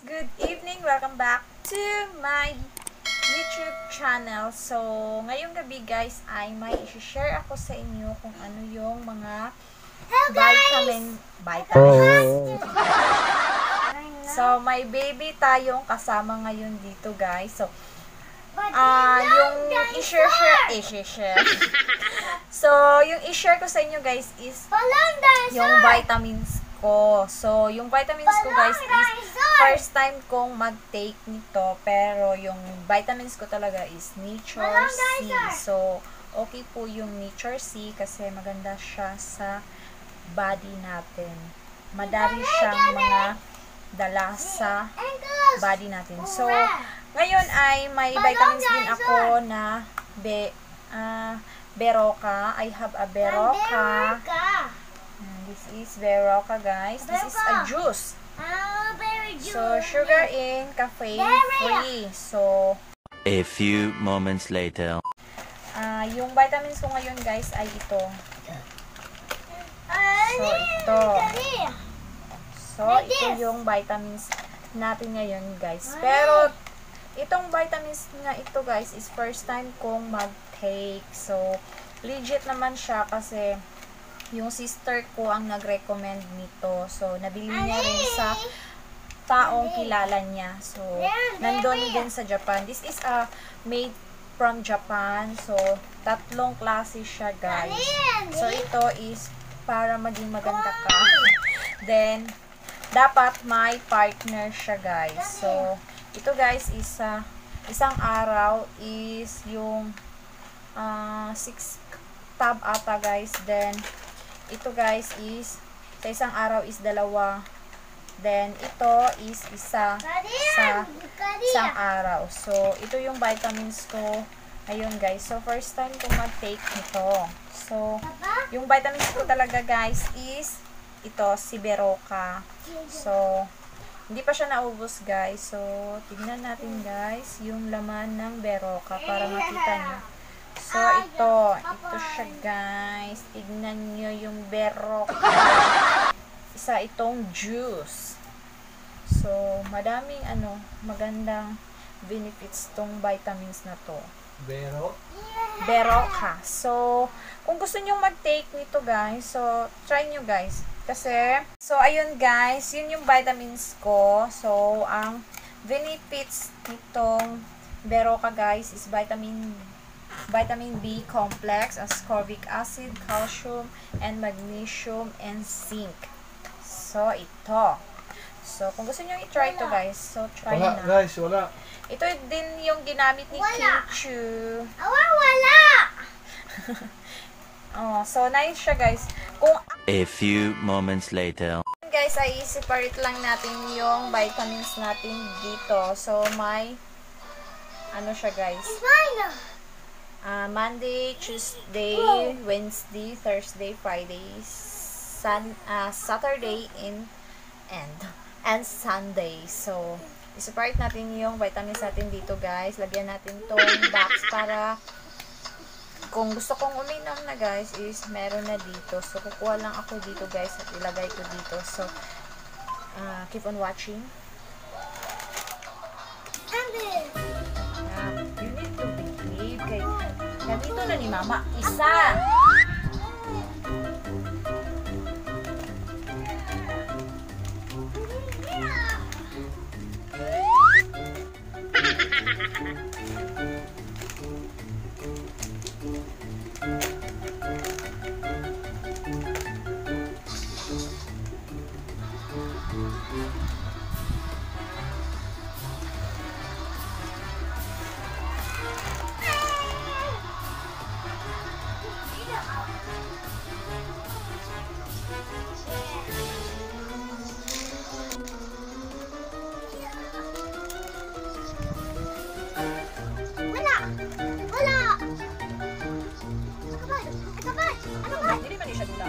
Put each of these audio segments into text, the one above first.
good evening! Welcome back to my YouTube channel. So, ngayong gabi guys ay may i-share ako sa inyo kung ano yung mga vitamins. So, may baby tayong kasama ngayon dito guys. So, yung i-share So, yung i-share ko sa inyo guys is yung vitamins ko. So, yung vitamins ko guys is first time kong mag-take nito. Pero, yung vitamins ko talaga is Nature C. So, okay po yung Nature C kasi maganda siya sa body natin. Madami siyang mga dala sa body natin. So, ngayon ay may vitamins din ako na Berocca. I have a Berocca. This is Berocca guys. This is a juice. So, sugar in, caffeine free. So, a few moments later. Yung vitamins ko ngayon guys ay ito. So, ito yung vitamins natin ngayon guys. Pero, itong vitamins na ito guys is first time kong mag-take. So, legit naman siya kasi yung sister ko ang nag-recommend nito. So, nabili niya rin sa taong kilala niya. So, nandun din sa Japan. This is made from Japan. So, tatlong klase siya guys. So, ito is para maging maganda ka. Then, dapat may partner siya guys. So, ito guys is isang araw is yung 6 tab ata guys. Then, ito guys is sa isang araw is 2. Then, ito is isa sa isang araw. So, ito yung vitamins ko ngayon guys. So, first time ko mag-take nito. So, yung vitamins ko talaga guys is ito, si Berocca. So, hindi pa siya naubos guys. So, tignan natin guys yung laman ng Berocca para makita nyo. So, ito siya guys. Tignan nyo yung Berocca. Isa itong juice. So, madaming magandang benefits tong vitamins na to. Berocca. So, kung gusto nyo mag-take nito guys, so, try nyo guys. Kasi, so, ayun guys, yun yung vitamins ko. So, ang benefits nitong Berocca guys is vitamin B complex, ascorbic acid, calcium, and magnesium, and zinc. So, ito. So, kung gusto nyo i-try ito guys, so, try na. Guys, wala. Ito din yung ginamit ni Kinchu. Wala! So, nice siya guys. Kung A few moments later. guys, ay separate lang natin yung vitamins natin dito. So, may siya guys. Monday, Tuesday, Wednesday, Thursday, Friday, Saturday, and Sunday. So, i-separate natin yung vitamins natin dito guys. Lagyan natin tong box para kung gusto kong uminom na guys is meron na dito. So, kukuha lang ako dito guys at ilagay ko dito. So, keep on watching. You need to behave kay nandito na ni mama. Isa! Hindi man siya dula.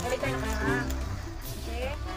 Balik tayo na. Okay.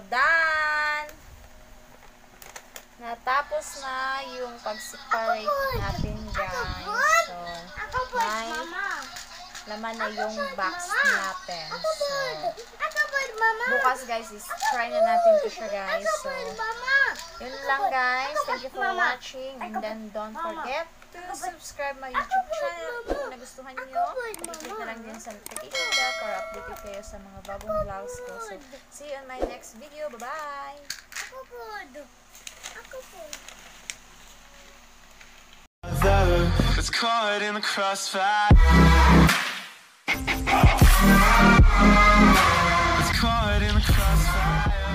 done! Natapos na yung pag-separate natin, guys. So, may laman na yung box natin. So, bukas, guys, is try na natin ito siya, guys. So, yun lang, guys. Thank you for watching. And then, don't forget to subscribe my YouTube channel kung nagustuhan nyo. I-click na lang din sa notification bell para updated kayo sa mga bagong vlogs ko. So, see you on my next video. Bye-bye! It's caught in the crossfire. It's caught in the crossfire.